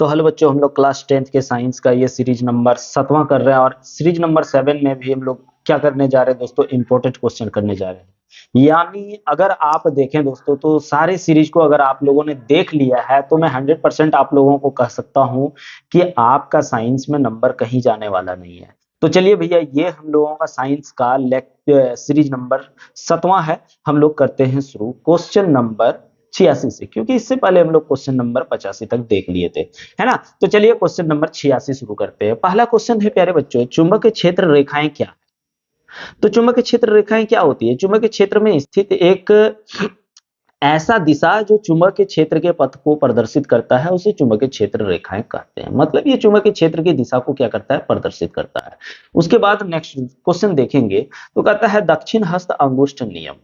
तो हेलो बच्चों, हम लोग क्लास 10th के साइंस का ये सीरीज नंबर 7वां कर रहे हैं और सीरीज नंबर 7 में भी हम लोग क्या करने जा रहे हैं दोस्तों, इंपॉर्टेंट क्वेश्चन करने जा रहे हैं। यानी अगर आप देखें दोस्तों, तो सारे सीरीज को अगर आप लोगों ने देख लिया है तो मैं 100% आप लोगों को कह सकता हूं कि आपका साइंस में नंबर कहीं जाने वाला नहीं है। तो चलिए भैया, ये हम लोगों का साइंस का सीरीज नंबर 7वां है। हम लोग करते हैं शुरू क्वेश्चन नंबर 86 से, क्योंकि इससे पहले हम लोग क्वेश्चन नंबर 85 तक देख लिए थे, है ना। तो चलिए क्वेश्चन नंबर 86 शुरू करते हैं। पहला क्वेश्चन है प्यारे बच्चों, चुंबकीय क्षेत्र रेखाएं क्या। तो चुंबकीय क्षेत्र रेखाएं क्या होती है? चुंबकीय क्षेत्र में स्थित एक ऐसा दिशा जो चुंबकीय क्षेत्र के पथ को प्रदर्शित करता है, उसे चुंबकीय क्षेत्र रेखाएं कहते हैं। मतलब ये चुंबकीय क्षेत्र की दिशा को क्या करता है? प्रदर्शित करता है। उसके बाद नेक्स्ट क्वेश्चन देखेंगे तो कहता है दक्षिण हस्त अंगुष्ठ नियम।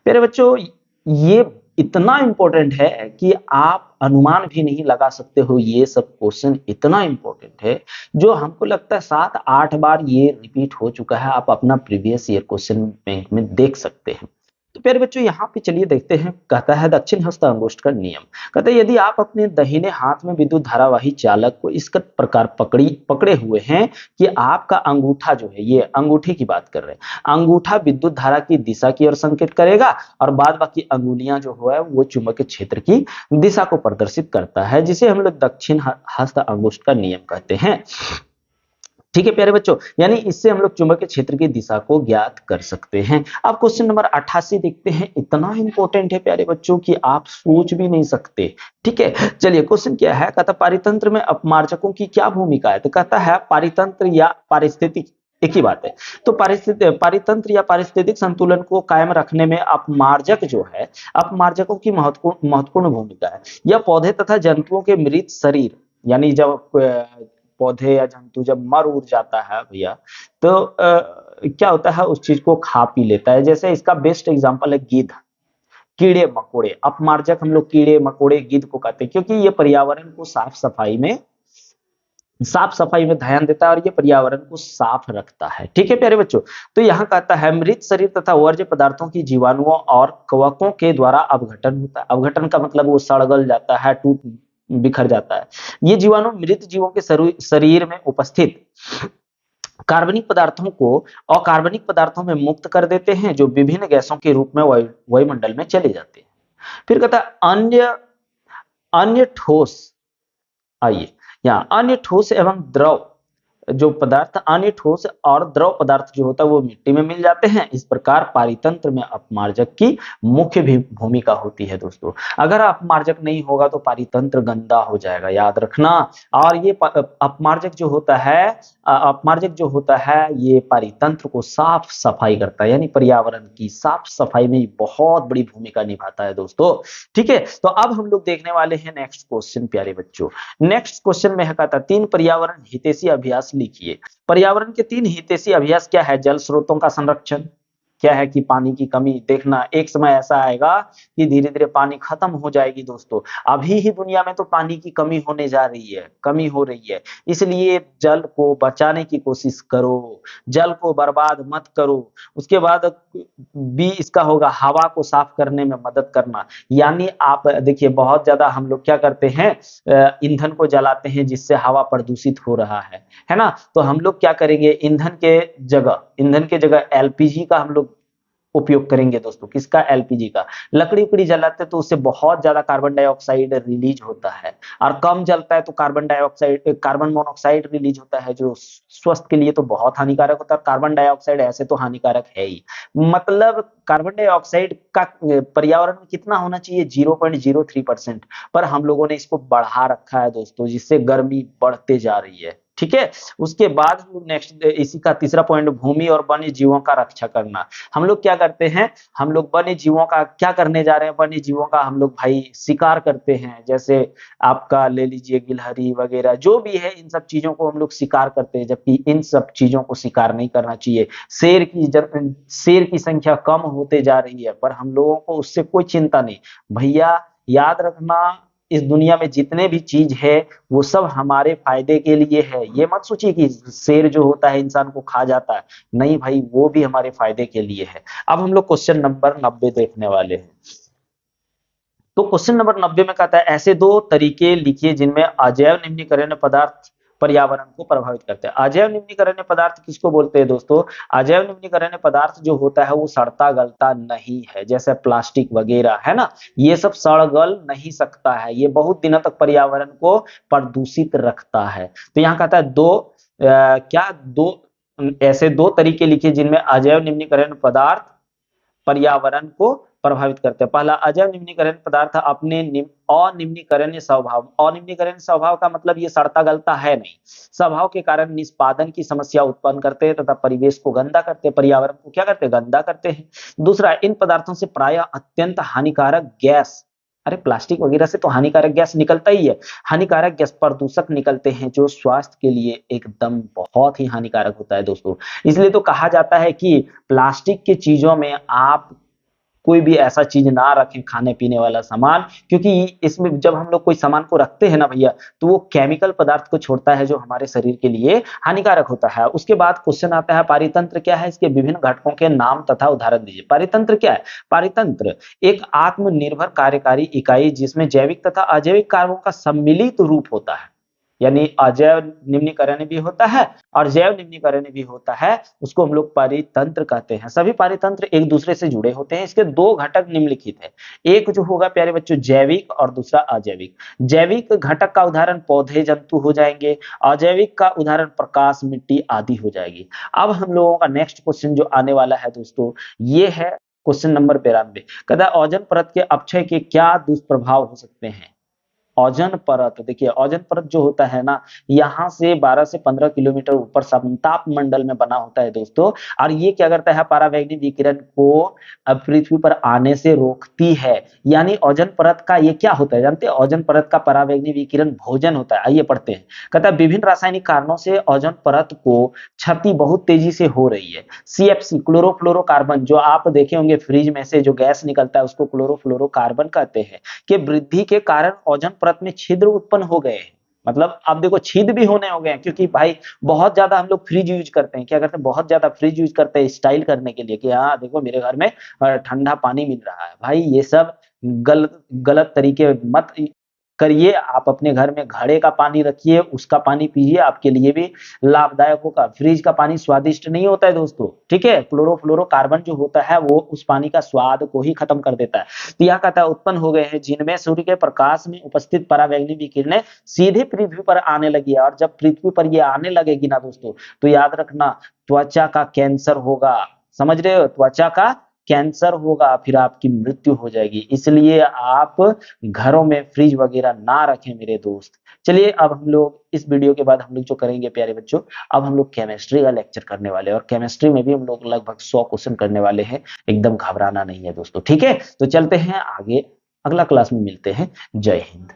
प्यारे बच्चों, ये इतना इंपॉर्टेंट है कि आप अनुमान भी नहीं लगा सकते हो। ये सब क्वेश्चन इतना इंपॉर्टेंट है जो हमको लगता है 7-8 बार ये रिपीट हो चुका है। आप अपना प्रीवियस ईयर क्वेश्चन बैंक में देख सकते हैं। तो प्यारे बच्चों, यहाँ पे चलिए देखते हैं। कहता है दक्षिण हस्त अंगुष्ठ का नियम। कहता है यदि आप अपने दाहिने हाथ में विद्युत धारावाही चालक को इस प्रकार पकड़े हुए हैं कि आपका अंगूठा जो है, ये अंगूठे की बात कर रहे हैं, अंगूठा विद्युत धारा की दिशा की ओर संकेत करेगा और बाद बाकी अंगुलियां जो है वो चुंबकीय क्षेत्र की दिशा को प्रदर्शित करता है, जिसे हम लोग दक्षिण हस्त अंगुष्ठ का नियम कहते हैं। ठीक है प्यारे बच्चों, यानी इससे हम लोग चुंबकीय क्षेत्र की दिशा को ज्ञात कर सकते हैं। अब क्वेश्चन नंबर 88 देखते हैं। इतना इंपॉर्टेंट है प्यारे बच्चों कि आप सोच भी नहीं सकते। ठीक है, चलिए क्वेश्चन क्या है। कहता पारितंत्र में अपमार्जकों की क्या भूमिका है? तो कहता है पारितंत्र या पारिस्थितिक, एक ही बात है। तो पारितंत्र या पारिस्थितिक संतुलन को कायम रखने में अपमार्जक जो है, अपमार्जकों की महत्वपूर्ण भूमिका है। यह पौधे तथा जंतुओं के मृत शरीर, यानी जब पौधे या जंतु जब मर उड़ जाता है भैया, तो क्या होता है, उस चीज को खा पी लेता है। जैसे इसका बेस्ट एग्जांपल है गिद्ध, कीड़े मकोड़े। अपमार्जक हम लोग कीड़े मकोड़े गिद्ध को कहते हैं, क्योंकि ये पर्यावरण को साफ सफाई में ध्यान देता है और ये पर्यावरण को साफ रखता है। ठीक है प्यारे बच्चों, तो यहाँ कहता है मृत शरीर तथा वर्ज्य पदार्थों की जीवाणुओं और कवकों के द्वारा अपघटन होता है। अपघटन का मतलब वो सड़गल जाता है, टूट बिखर जाता है। ये जीवाणु मृत जीवों के शरीर में उपस्थित कार्बनिक पदार्थों को अकार्बनिक पदार्थों में मुक्त कर देते हैं, जो विभिन्न गैसों के रूप में वायुमंडल में चले जाते हैं। फिर कहता है अन्य अन्य ठोस, आइए यहाँ अन्य ठोस एवं द्रव जो पदार्थ, अन्य ठोस और द्रव पदार्थ जो होता है वो मिट्टी में मिल जाते हैं। इस प्रकार पारितंत्र में अपमार्जक की मुख्य भी भूमिका होती है दोस्तों। अगर अपमार्जक नहीं होगा तो पारितंत्र गंदा हो जाएगा, याद रखना। और ये अपमार्जक जो होता है, ये पारितंत्र को साफ सफाई करता है, यानी पर्यावरण की साफ सफाई में बहुत बड़ी भूमिका निभाता है दोस्तों। ठीक है, तो अब हम लोग देखने वाले हैं नेक्स्ट क्वेश्चन प्यारे बच्चों। नेक्स्ट क्वेश्चन में है कहता 3 पर्यावरण हितैषी अभ्यास लिखिए। पर्यावरण के 3 हितैषी अभ्यास क्या है? जल स्रोतों का संरक्षण, क्या है कि पानी की कमी देखना, एक समय ऐसा आएगा कि धीरे धीरे पानी खत्म हो जाएगी दोस्तों। अभी ही दुनिया में तो पानी की कमी होने जा रही है, कमी हो रही है। इसलिए जल को बचाने की कोशिश करो, जल को बर्बाद मत करो। उसके बाद भी इसका होगा हवा को साफ करने में मदद करना। यानी आप देखिए, बहुत ज्यादा हम लोग क्या करते हैं, ईंधन को जलाते हैं जिससे हवा प्रदूषित हो रहा है ना। तो हम लोग क्या करेंगे, ईंधन के जगह एलपीजी का हम लोग उपयोग करेंगे दोस्तों। किसका? एलपीजी का। लकड़ी उकड़ी जलाते तो उससे बहुत ज्यादा कार्बन डाइऑक्साइड रिलीज होता है, और कम जलता है तो कार्बन मोनोऑक्साइड रिलीज होता है, जो स्वास्थ्य के लिए तो बहुत हानिकारक होता है। कार्बन डाइऑक्साइड ऐसे तो हानिकारक है ही। मतलब कार्बन डाइऑक्साइड का पर्यावरण में कितना होना चाहिए? 0.03%, पर हम लोगों ने इसको बढ़ा रखा है दोस्तों, जिससे गर्मी बढ़ते जा रही है। ठीक है, उसके बाद नेक्स्ट इसी का तीसरा पॉइंट, भूमि और वन्य जीवों का रक्षा करना। हम लोग क्या करते हैं, हम लोग वन्य जीवों का क्या करने जा रहे हैं? वन्य जीवों का हम लोग भाई शिकार करते हैं। जैसे आपका ले लीजिए गिलहरी वगैरह जो भी है, इन सब चीजों को हम लोग शिकार करते हैं, जबकि इन सब चीजों को शिकार नहीं करना चाहिए। शेर की संख्या कम होते जा रही है, पर हम लोगों को उससे कोई चिंता नहीं। भैया याद रखना, इस दुनिया में जितने भी चीज है वो सब हमारे फायदे के लिए है। ये मत सोचिए कि शेर जो होता है इंसान को खा जाता है, नहीं भाई, वो भी हमारे फायदे के लिए है। अब हम लोग क्वेश्चन नंबर 90 देखने वाले हैं। तो क्वेश्चन नंबर 90 में कहता है ऐसे दो तरीके लिखिए जिनमें अजैव निम्नीकरण पदार्थ पर्यावरण को प्रभावित करते हैं। अजैव निम्नीकरण पदार्थ किसको बोलते हैं दोस्तों? अजैव निम्नीकरण पदार्थ जो होता है वो सड़ता गलता नहीं है, जैसे प्लास्टिक वगैरह है ना, ये सब सड़ गल नहीं सकता है, ये बहुत दिनों तक पर्यावरण को प्रदूषित रखता है। तो यहाँ कहता है ऐसे दो तरीके लिखिए जिनमें अजैव निम्नीकरण पदार्थ पर्यावरण को प्रभावित करते हैं। पहला, अजैव निम्नीकरण पदार्थ अपने अनिम्नीकरणीय स्वभाव। अनिम्नीकरणीय स्वभाव का मतलब ये सड़ता गलता है नहीं, स्वभाव के कारण निष्पादन की समस्या उत्पन्न करते हैं तथा परिवेश को गंदा करते हैं, पर्यावरण को क्या करते हैं? गंदा करते हैं। दूसरा, इन पदार्थों से प्रायः अत्यंत हानिकारक गैस, अरे प्लास्टिक वगैरह से तो हानिकारक गैस निकलता ही है, हानिकारक गैस प्रदूषक निकलते हैं जो स्वास्थ्य के लिए एकदम बहुत ही हानिकारक होता है दोस्तों। इसलिए तो कहा जाता है कि प्लास्टिक की चीजों में आप कोई भी ऐसा चीज ना रखें, खाने पीने वाला सामान, क्योंकि इसमें जब हम लोग कोई सामान को रखते हैं ना भैया, तो वो केमिकल पदार्थ को छोड़ता है जो हमारे शरीर के लिए हानिकारक होता है। उसके बाद क्वेश्चन आता है पारितंत्र क्या है, इसके विभिन्न घटकों के नाम तथा उदाहरण दीजिए। पारितंत्र क्या है? पारितंत्र एक आत्मनिर्भर कार्यकारी इकाई जिसमें जैविक तथा अजैविक कार्यों का सम्मिलित रूप होता है, यानी अजैव निम्नीकरण भी होता है और जैव निम्नीकरण भी होता है, उसको हम लोग पारितंत्र कहते हैं। सभी पारितंत्र एक दूसरे से जुड़े होते हैं। इसके दो घटक निम्नलिखित है, एक जो होगा प्यारे बच्चों जैविक और दूसरा अजैविक। जैविक घटक का उदाहरण पौधे जंतु हो जाएंगे, अजैविक का उदाहरण प्रकाश मिट्टी आदि हो जाएगी। अब हम लोगों का नेक्स्ट क्वेश्चन जो आने वाला है दोस्तों, ये है क्वेश्चन नंबर 92। कहता है ओजोन परत के अपक्षय के क्या दुष्प्रभाव हो सकते हैं? ओजोन परत, देखिए ओजोन परत जो होता है ना, यहाँ से 12 से 15 किलोमीटर ऊपर समताप मंडल में बना होता है दोस्तों, और ये क्या करता है? परावैंगनी विकिरण को पृथ्वी पर आने से रोकती है। यानी ओजोन परत का ये क्या होता है जानते हैं? ओजोन परत का परावैंगनी विकिरण भोजन होता है। आइए पढ़ते हैं। कहता है विभिन्न रासायनिक कारणों से ओजोन परत को क्षति बहुत तेजी से हो रही है। CFC क्लोरोफ्लोरोकार्बन, जो आप देखे होंगे फ्रिज में से जो गैस निकलता है उसको क्लोरोफ्लोरोकार्बन कहते हैं, के वृद्धि के कारण ओजोन परत में छिद्र उत्पन्न हो गए हैं। मतलब अब देखो छेद भी होने हो गए हैं, क्योंकि भाई बहुत ज्यादा हम लोग फ्रिज यूज करते हैं। क्या करते हैं? बहुत ज्यादा फ्रिज यूज करते हैं स्टाइल करने के लिए कि हाँ देखो मेरे घर में ठंडा पानी मिल रहा है। भाई ये सब गलत गलत तरीके मत करिए। आप अपने घर में घड़े का पानी रखिए, उसका पानी पीजिए, आपके लिए भी लाभदायक होगा। फ्रिज का पानी स्वादिष्ट नहीं होता है दोस्तों, ठीक है? क्लोरोफ्लोरोकार्बन जो होता है वो उस पानी का स्वाद को ही खत्म कर देता है। तो यह कहता है उत्पन्न हो गए हैं जिनमें सूर्य के प्रकाश में उपस्थित परावैंगनी विकिरणें सीधे पृथ्वी पर आने लगी है। और जब पृथ्वी पर ये आने लगेगी ना दोस्तों, तो याद रखना त्वचा का कैंसर होगा। समझ रहे हो? त्वचा का कैंसर होगा, फिर आपकी मृत्यु हो जाएगी। इसलिए आप घरों में फ्रिज वगैरह ना रखें मेरे दोस्त। चलिए अब हम लोग इस वीडियो के बाद हम लोग जो करेंगे प्यारे बच्चों, अब हम लोग केमिस्ट्री का लेक्चर करने वाले हैं, और केमिस्ट्री में भी हम लोग लगभग 100 क्वेश्चन करने वाले हैं। एकदम घबराना नहीं है दोस्तों, ठीक है? तो चलते हैं आगे, अगला क्लास में मिलते हैं। जय हिंद।